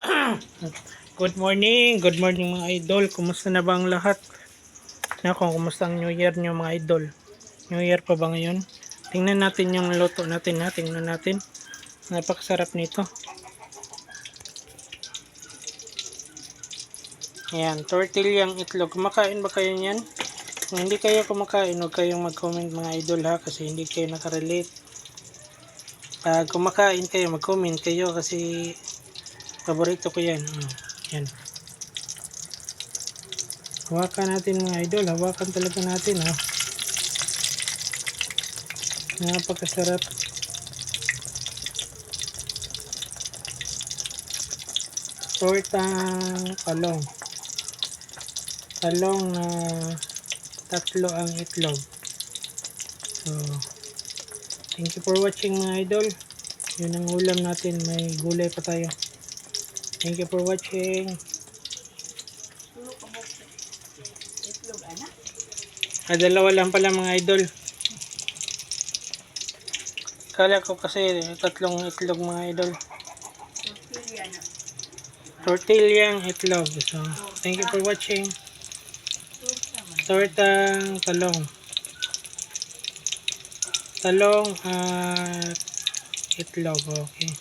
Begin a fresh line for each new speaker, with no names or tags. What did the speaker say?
Good morning mga idol. Kumusta na ba ang lahat? Kumusta ang New Year nyo mga idol? New Year pa ba ngayon? Tingnan natin yung luto natin ha. Tingnan natin. Napakasarap nito. Ayan, tortillang itlog. Kumakain ba kayo niyan? Kung hindi kayo kumakain, huwag kayong mag-comment mga idol ha. Kasi hindi kayo nakarelate. Kumakain kayo, mag-comment kayo kasi paborito ko yan. Yan. Hawakan natin mga idol. Hawakan talaga natin ha. Napakasarap. Tortang talong. Talong na tatlo ang itlog. So, thank you for watching mga idol. Yun ang ulam natin. May gulay pa tayo. Thank you for watching. Dalawa lang pala mga idol. Kala ko kasi tatlong itlog mga idol. Tortillang itlog. So, thank you for watching. Tortang talong. Talong at itlog. Okay.